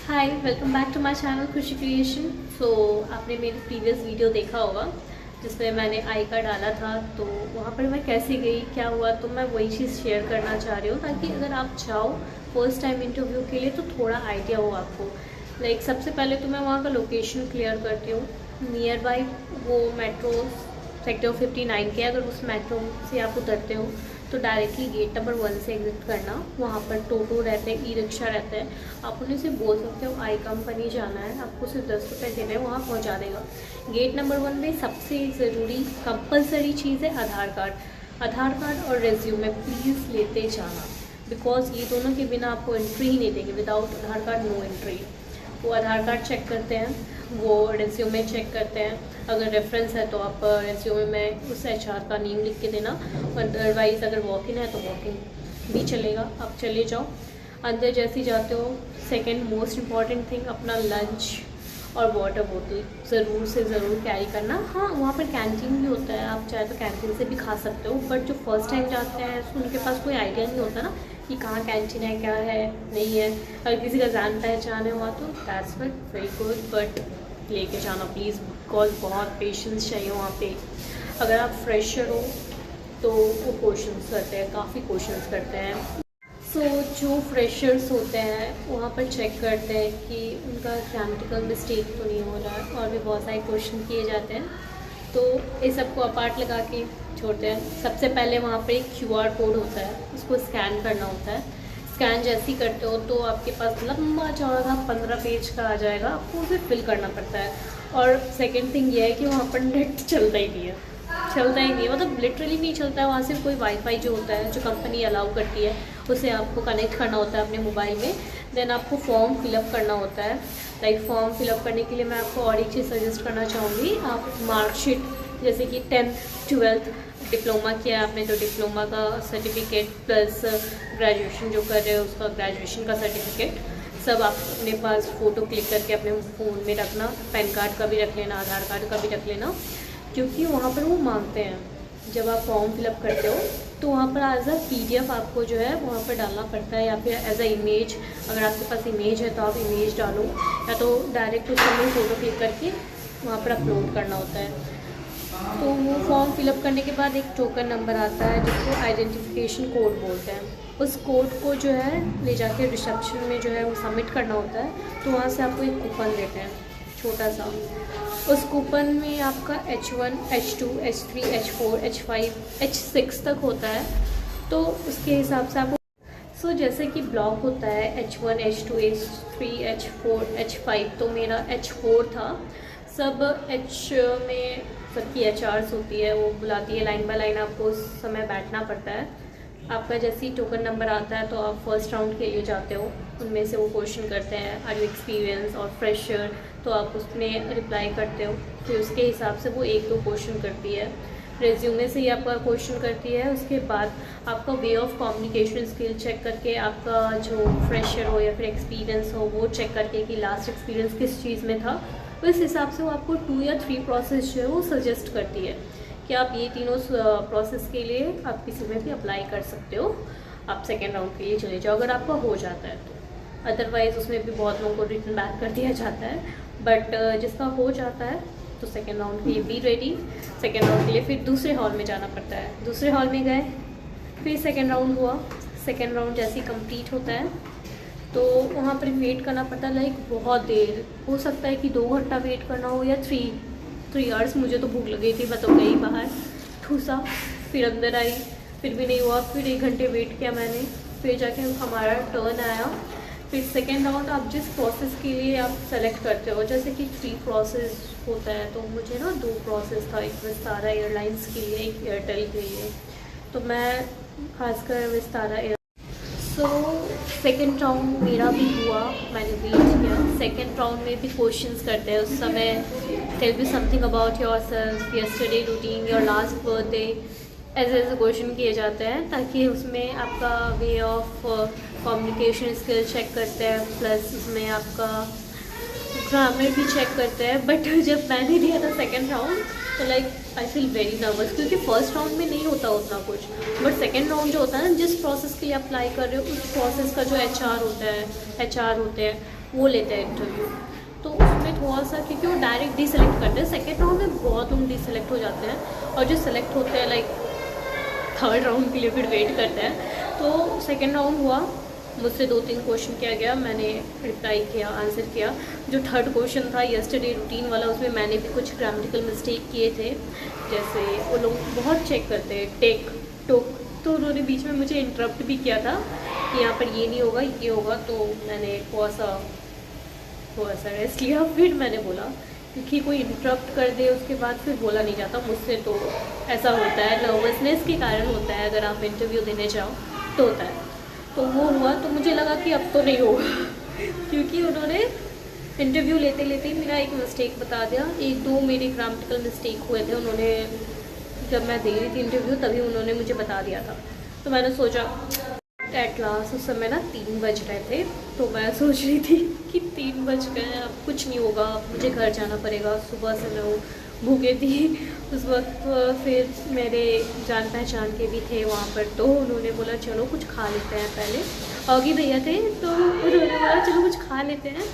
Hi, welcome back to my channel Khushi creation. So आपने मेरी previous video देखा होगा जिसमें मैंने आई का डाला था, तो वहाँ पर मैं कैसे गई, क्या हुआ, तो मैं वही चीज़ शेयर करना चाह रही हूँ ताकि अगर आप जाओ फर्स्ट टाइम इंटरव्यू के लिए तो थोड़ा आइडिया हो आपको। लाइक सबसे पहले तो मैं वहाँ का लोकेशन क्लियर करती हूँ। नियर बाई वो मेट्रो सेक्टर 59 के, अगर उस मेट्रो से आप उतरते हो तो डायरेक्टली गेट नंबर 1 से एग्जिट करना। वहाँ पर टोटो रहते हैं, ई रिक्शा रहता है, आप उन्हें से बोल सकते हो आई कंपनी जाना है, आपको सिर्फ 10 रुपये देने हैं, वहाँ पहुँचा देगा। गेट नंबर 1 में सबसे ज़रूरी कंपलसरी चीज़ है आधार कार्ड। आधार कार्ड और रेज्यूमे प्लीज़ लेते जाना, बिकॉज ये दोनों के बिना आपको एंट्री ही नहीं देंगे। विदाउट आधार कार्ड नो एंट्री। वो आधार कार्ड चेक करते हैं, वो रेज्यूमे चेक करते हैं। अगर रेफरेंस है तो आप रेज्यूमे में उस एचआर का नेम लिख के देना, अदरवाइज़ अगर वॉक इन है तो वॉक इन भी चलेगा, आप चले जाओ। अंदर जैसे ही जाते हो, सेकंड मोस्ट इम्पॉर्टेंट थिंग, अपना लंच और वाटर बोतल ज़रूर से ज़रूर कैरी करना। हाँ, वहाँ पर कैंटीन भी होता है, आप चाहे तो कैंटीन से भी खा सकते हो, बट जो फर्स्ट टाइम जाते हैं तो उनके पास कोई आइडिया नहीं होता ना कि कहाँ कैंटीन है, क्या है, नहीं है। अगर किसी का जान पहचान है वहाँ तो दैट्स वेरी गुड, बट लेके जाना प्लीज़, बिकॉज बहुत पेशेंस चाहिए वहाँ पे। अगर आप फ्रेशर हो तो वो क्वेश्चंस करते हैं, काफ़ी क्वेश्चंस करते हैं। जो फ्रेशर्स होते हैं वहाँ पर चेक करते हैं कि उनका ग्रामेटिकल मिस्टेक तो नहीं हो रहा है, और भी बहुत सारे क्वेश्चन किए जाते हैं, तो इस सबको अपार्ट लगा के छोड़ते हैं। सबसे पहले वहाँ पर एक QR कोड होता है, उसको स्कैन करना होता है। स्कैन जैसे ही करते हो तो आपके पास लंबा चौड़ा 15 पेज का आ जाएगा, आपको उसे फिल करना पड़ता है। और सेकेंड थिंग ये है कि वहाँ पर नेट चलता ही नहीं है, मतलब लिटरली नहीं चलता है। वहाँ से कोई वाईफाई जो होता है, जो कंपनी अलाउ करती है, उसे आपको कनेक्ट करना होता है अपने मोबाइल में। देन आपको फॉर्म फिलअप करना होता है। लाइक फॉर्म फिलअप करने के लिए मैं आपको और एक चीज़ सजेस्ट करना चाहूँगी। आप मार्कशीट, जैसे कि 10th 12th डिप्लोमा किया आपने तो डिप्लोमा का सर्टिफिकेट, प्लस ग्रेजुएशन जो कर रहे हो उसका ग्रेजुएशन का सर्टिफिकेट, सब आप अपने पास फ़ोटो क्लिक करके अपने फ़ोन में रखना। पैन कार्ड का भी रख लेना, आधार कार्ड का भी रख लेना, क्योंकि वहाँ पर वो मांगते हैं। जब आप फॉर्म फिलअप करते हो तो वहाँ पर एज अ PDF आपको जो है वहाँ पर डालना पड़ता है, या फिर एज अ इमेज, अगर आपके पास इमेज है तो आप इमेज डालो, या तो डायरेक्ट उसमें फ़ोटो क्लिक करके वहाँ पर अपलोड करना होता है। तो वो फॉर्म फिलअप करने के बाद एक टोकन नंबर आता है जिसको आइडेंटिफिकेशन कोड बोलते हैं। उस कोड को जो है ले जाके रिसेप्शन में जो है वो सबमिट करना होता है, तो वहाँ से आपको एक कूपन देते हैं छोटा सा। उस कूपन में आपका H1 H2 H3 H4 H5 H6 तक होता है, तो उसके हिसाब से आपको जैसे कि ब्लॉक होता है H1 H2 H3 H4 H5, तो मेरा H4 था। सब H में सबकी HRs होती है, वो बुलाती है लाइन बाय लाइन, आपको उस समय बैठना पड़ता है। आपका जैसे ही टोकन नंबर आता है तो आप फर्स्ट राउंड के लिए जाते हो। उनमें से वो क्वेश्चन करते हैं आर यू एक्सपीरियंस और फ्रेशर, तो आप उसमें रिप्लाई करते हो। फिर उसके हिसाब से वो 1-2 क्वेश्चन करती है। रेज्यूमे से ही आपका क्वेश्चन करती है। उसके बाद आपका way of communication skill check करके, आपका जो फ्रेशर हो या फिर एक्सपीरियंस हो वो चेक करके कि लास्ट एक्सपीरियंस किस चीज़ में था, तो इस हिसाब से वो आपको 2 या 3 प्रोसेस जो है वो सजेस्ट करती है कि आप ये तीनों प्रोसेस के लिए आप किसी में भी अप्लाई कर सकते हो। आप सेकेंड राउंड के लिए चले जाओ अगर आपका हो जाता है तो। अदरवाइज़ उसमें भी बहुत लोगों को रिटर्न बैक कर दिया जाता है, बट जिसका हो जाता है तो सेकेंड राउंड के लिए बी रेडी। सेकेंड राउंड के लिए फिर दूसरे हॉल में जाना पड़ता है। दूसरे हॉल में गए, फिर सेकेंड राउंड हुआ। सेकेंड राउंड जैसे ही कंप्लीट होता है तो वहाँ पर वेट करना पड़ता है, लाइक बहुत देर, हो सकता है कि 2 घंटा वेट करना हो या 3 आवर्स। मुझे तो भूख लगी थी, मैं तो गई बाहर, ठूसा, फिर अंदर आई, फिर भी नहीं हुआ। फिर 1 घंटे वेट किया मैंने, फिर जाके हमारा टर्न आया। फिर सेकेंड राउंड आप जिस प्रोसेस के लिए आप सेलेक्ट करते हो, जैसे कि 3 प्रोसेस होता है, तो मुझे ना 2 प्रोसेस था, एक विस्तारा एयरलाइंस के लिए, एक एयरटेल के लिए, तो मैं खासकर विस्तारा सेकेंड राउंड मेरा भी हुआ, मैंने वेट किया। सेकेंड राउंड में भी क्वेश्चंस करते हैं उस समय, tell me something about yourself, yesterday routine, your last birthday, ऐसे क्वेश्चन किए जाते हैं, ताकि उसमें आपका way of communication skill check करते हैं, प्लस उसमें आपका ग्रामर भी चेक करते हैं। बट जब मैंने दिया था सेकेंड राउंड तो like I feel very nervous, क्योंकि फर्स्ट राउंड में नहीं होता उतना कुछ, बट सेकेंड राउंड जो होता है ना, जिस प्रोसेस के लिए अप्लाई कर रहे हो उस प्रोसेस का जो HR होता है, HR होते हैं, वो लेते हैं इंटरव्यू। तो उसमें थोड़ा सा, क्योंकि वो डायरेक्ट डिसेलेक्ट करते हैं, सेकेंड राउंड में बहुत लोग डिसेलेक्ट हो जाते हैं और जो सेलेक्ट होते हैं लाइक थर्ड राउंड के लिए फिर वेट करते हैं। तो सेकेंड राउंड हुआ, मुझसे 2-3 क्वेश्चन किया गया, मैंने रिप्लाई किया, आंसर किया। जो थर्ड क्वेश्चन था यस्टरडे रूटीन वाला, उसमें मैंने भी कुछ ग्रामेटिकल मिस्टेक किए थे। जैसे वो लोग बहुत चेक करते हैं टेक टोक, तो उन्होंने बीच में मुझे इंटरप्ट भी किया था कि यहाँ पर ये नहीं होगा, ये होगा। तो मैंने थोड़ा सा रेस्ट लिया, फिर मैंने बोला, क्योंकि कोई इंटरप्ट कर दे उसके बाद फिर बोला नहीं जाता मुझसे। तो ऐसा होता है, नर्वसनेस के कारण होता है, अगर आप इंटरव्यू देने जाओ तो होता है। तो वो हुआ, तो मुझे लगा कि अब तो नहीं होगा क्योंकि उन्होंने इंटरव्यू लेते लेते ही मेरा एक मिस्टेक बता दिया। 1-2 मेरे ग्रामेटिकल मिस्टेक हुए थे, उन्होंने जब मैं दे रही थी इंटरव्यू तभी उन्होंने मुझे बता दिया था। तो मैंने सोचा एट लास्ट, उस समय ना 3 बज रहे थे, तो मैं सोच रही थी कि 3 बज गए, अब कुछ नहीं होगा, मुझे घर जाना पड़ेगा। सुबह से मैं भूखे थी उस वक्त। फिर मेरे जान पहचान के भी थे वहाँ पर, तो उन्होंने बोला चलो कुछ खा लेते हैं पहले। औगी भैया थे, तो उन्होंने बोला चलो कुछ खा लेते हैं।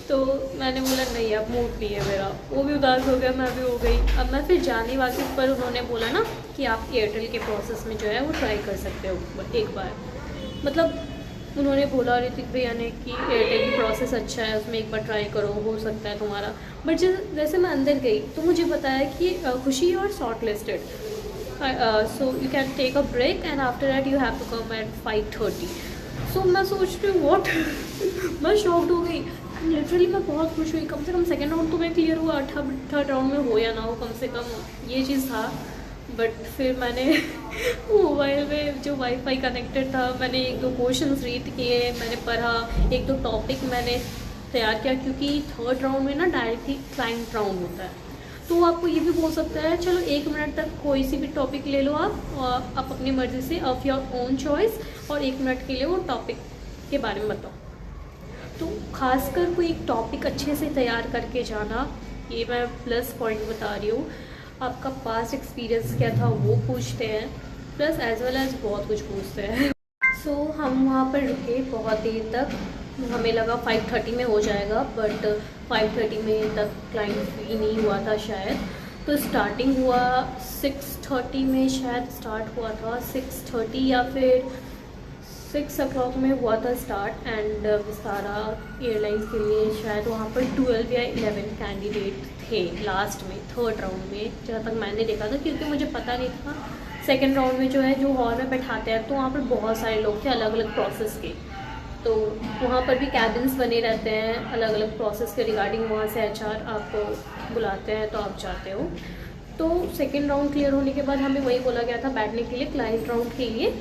तो मैंने बोला नहीं, अब मूड नहीं है मेरा। वो भी उदास हो गया, मैं भी हो गई। अब मैं फिर जाने वाली, पर उन्होंने बोला ना कि आप एयरटेल के प्रोसेस में जो है वो ट्राई कर सकते हो एक बार। मतलब उन्होंने बोला ऋतिक भैया ने कि एयरटेल की प्रोसेस अच्छा है, उसमें एक बार ट्राई करो, हो सकता है तुम्हारा। बट जैसे मैं अंदर गई तो मुझे बताया कि खुशी और shortlisted, so you can take a break and after that you have to come at 5:30। So मैं सोच रही हूँ व्हाट मैं शॉक्ड हो गई। लिटरली मैं बहुत खुश हुई, कम से कम सेकेंड राउंड तो मैं क्लियर हुआ, थर्ड राउंड में हो या ना हो, कम से कम ये चीज़ था। बट फिर मैंने मोबाइल में जो वाईफाई कनेक्टेड था, मैंने 1-2 क्वेश्चंस रीड किए, मैंने पढ़ा, 1-2 टॉपिक मैंने तैयार किया, क्योंकि थर्ड राउंड में ना डायरेक्टली क्लाइंट राउंड होता है। तो आपको ये भी बोल सकता है चलो 1 मिनट तक कोई सी भी टॉपिक ले लो आप अपनी मर्ज़ी से, ऑफ योर ओन चॉइस, और 1 मिनट के लिए वो टॉपिक के बारे में बताओ। तो खासकर कोई एक टॉपिक अच्छे से तैयार करके जाना, ये मैं प्लस पॉइंट बता रही हूँ। आपका पास्ट एक्सपीरियंस क्या था वो पूछते हैं, प्लस एज वेल एज बहुत कुछ पूछते हैं। सो हम वहाँ पर रुके बहुत देर तक, हमें लगा 5:30 में हो जाएगा, बट 5:30 में तक क्लाइंट फ्री नहीं हुआ था शायद। तो स्टार्टिंग हुआ 6:30 में, शायद स्टार्ट हुआ था 6:30 या फिर 6 o'clock में हुआ था स्टार्ट। एंड विस्तारा एयरलाइंस के लिए शायद वहाँ पर 12 या 11 कैंडिडेट थे लास्ट में, थर्ड राउंड में, जहाँ तक मैंने देखा था, क्योंकि मुझे पता नहीं था। सेकेंड राउंड में जो है, जो हॉल में बैठाते हैं, तो वहाँ पर बहुत सारे लोग थे अलग अलग प्रोसेस के। तो वहाँ पर भी कैबिन्स बने रहते हैं अलग अलग प्रोसेस के रिगार्डिंग, वहाँ से HR आपको बुलाते हैं तो आप जाते हो। तो सेकेंड राउंड क्लियर होने के बाद हमें वही बोला गया था बैठने के लिए, क्लाइंट राउंड के लिए।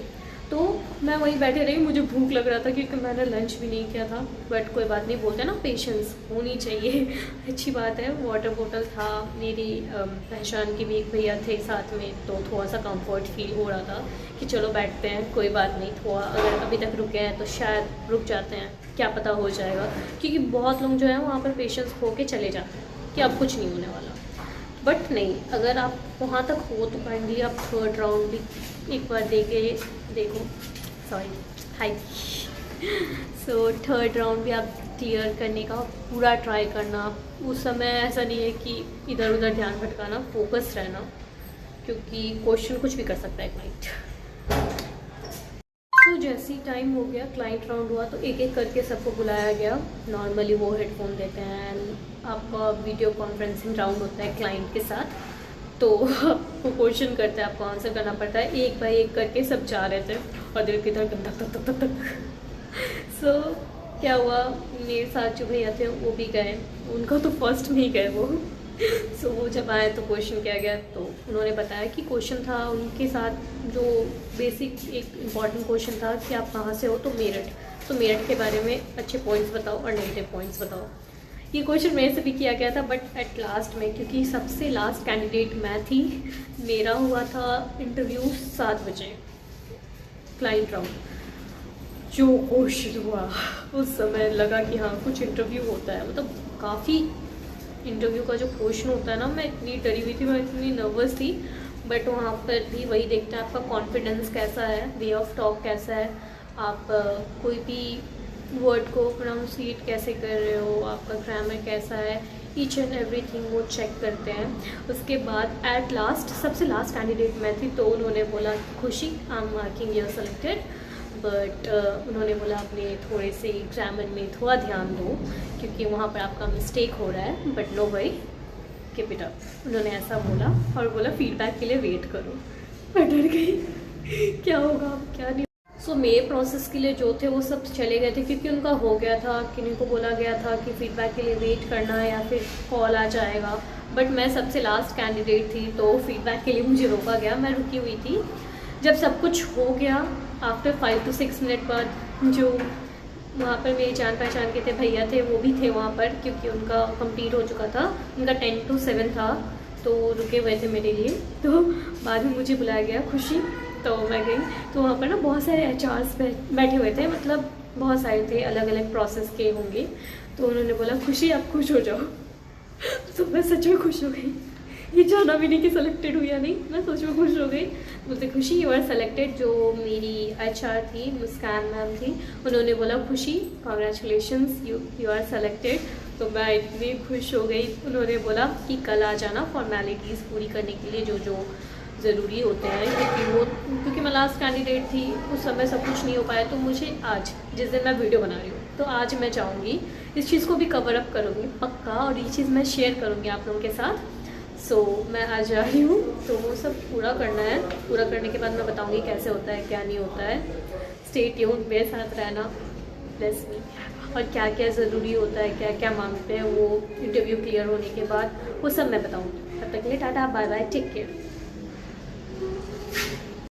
तो मैं वहीं बैठे रही, मुझे भूख लग रहा था क्योंकि मैंने लंच भी नहीं किया था। बट कोई बात नहीं, बोलते ना पेशेंस होनी चाहिए अच्छी बात है। वाटर बोतल था, मेरी पहचान के भी एक भैया थे साथ में, तो थोड़ा सा कंफर्ट फील हो रहा था कि चलो बैठते हैं, कोई बात नहीं, थोड़ा अगर अभी तक रुके हैं तो शायद रुक जाते हैं, क्या पता हो जाएगा। क्योंकि बहुत लोग जो है वहाँ पर पेशेंस खो के चले जाते हैं कि अब कुछ नहीं होने वाला। बट नहीं, अगर आप वहाँ तक हो तो काइंडली आप थर्ड राउंड भी एक बार देखो sorry hi so third round भी आप क्लियर करने का पूरा ट्राई करना। उस समय ऐसा नहीं है कि इधर उधर ध्यान भटकाना, फोकस रहना, क्योंकि क्वेश्चन कुछ भी कर सकता है क्लाइंट। तो जैसे ही टाइम हो गया, क्लाइंट राउंड हुआ, तो एक एक करके सबको बुलाया गया। नॉर्मली वो हेडफोन देते हैं एंड आपका वीडियो कॉन्फ्रेंसिंग राउंड होता है क्लाइंट के साथ। तो वो क्वेश्चन करते हैं, आपको आंसर करना पड़ता है। एक बाई एक करके सब जा रहे थे और दिल की धड़कन धक धक धक धक धक। सो क्या हुआ, मेरे साथ जो भैया थे वो भी गए, उनका तो फर्स्ट में ही गए वो। सो वो जब आए तो क्वेश्चन किया गया, तो उन्होंने बताया कि क्वेश्चन था उनके साथ जो बेसिक एक इम्पॉर्टेंट क्वेश्चन था कि आप कहाँ से हो, तो मेरठ। तो मेरठ के बारे में अच्छे पॉइंट्स बताओ और नेगेटिव पॉइंट्स बताओ। ये क्वेश्चन मेरे से भी किया गया था, बट एट लास्ट में, क्योंकि सबसे लास्ट कैंडिडेट मैं थी, मेरा हुआ था इंटरव्यू 7 बजे क्लाइंट राउंड। जो क्वेश्चन हुआ उस समय लगा कि हाँ कुछ इंटरव्यू होता है, मतलब काफ़ी इंटरव्यू का जो क्वेश्चन होता है ना, मैं इतनी डरी हुई थी, मैं इतनी नर्वस थी। बट वहाँ पर भी वही देखते हैं आपका कॉन्फिडेंस कैसा है, वे ऑफ टॉक कैसा है, आप कोई भी वर्ड को प्रोनाउंसिएट कैसे कर रहे हो, आपका ग्रामर कैसा है, ईच एंड एवरीथिंग वो चेक करते हैं। उसके बाद एट लास्ट, सबसे लास्ट कैंडिडेट मैं थी, तो उन्होंने बोला Khushi I am marking your selected, but उन्होंने बोला अपने थोड़े से ग्रामर में थोड़ा ध्यान दो क्योंकि वहाँ पर आपका मिस्टेक हो रहा है, but no worry keep it up. उन्होंने ऐसा बोला और बोला फीडबैक के लिए वेट करो। मैं डर गई क्या होगा क्या नहीं। सो मेरे प्रोसेस के लिए जो थे वो सब चले गए थे क्योंकि उनका हो गया था, किन्हीं को बोला गया था कि फीडबैक के लिए वेट करना है या फिर कॉल आ जाएगा, बट मैं सबसे लास्ट कैंडिडेट थी तो फीडबैक के लिए मुझे रोका गया। मैं रुकी हुई थी। जब सब कुछ हो गया आफ्टर 5 to 6 मिनट बाद, जो वहाँ पर मेरी जान पहचान के थे भैया थे वो भी थे वहाँ पर क्योंकि उनका कंप्लीट हो चुका था, उनका 10 to 7 था तो रुके हुए थे मेरे लिए। तो बाद में मुझे बुलाया गया खुशी, तो मैं गई तो वहाँ पर ना बहुत सारे HRs बैठे हुए थे, मतलब बहुत सारे थे, अलग अलग प्रोसेस के होंगे। तो उन्होंने बोला खुशी आप खुश हो जाओ। तो मैं सच में खुश हो गई, ये जाना भी नहीं कि सेलेक्टेड हुई या नहीं, मैं सच में खुश हो गई। बोलते खुशी यू आर सेलेक्टेड। जो मेरी HR थी मुस्कान मैम थी, उन्होंने बोला खुशी कॉन्ग्रेचुलेशंस यू आर सेलेक्टेड। तो मैं इतनी खुश हो गई। उन्होंने बोला कि कल आ जाना फॉर्मेलिटीज़ पूरी करने के लिए जो जो ज़रूरी होते हैं, क्योंकि मैं लास्ट कैंडिडेट थी, उस समय सब कुछ नहीं हो पाया। तो मुझे आज, जिस दिन मैं वीडियो बना रही हूँ, तो आज मैं चाहूँगी इस चीज़ को भी कवर अप करूँगी पक्का, और ये चीज़ मैं शेयर करूँगी आप लोगों के साथ। सो मैं आज जा रही हूँ, तो वो सब पूरा करना है। पूरा करने के बाद मैं बताऊँगी कैसे होता है क्या नहीं होता है। स्टे ट्यून्ड, मेरे साथ रहना, ब्लेस मी। और क्या क्या ज़रूरी होता है, क्या क्या मांगते हैं वो इंटरव्यू क्लियर होने के बाद, वो सब मैं बताऊँगी। तब तक के लिए tata bye bye, take care.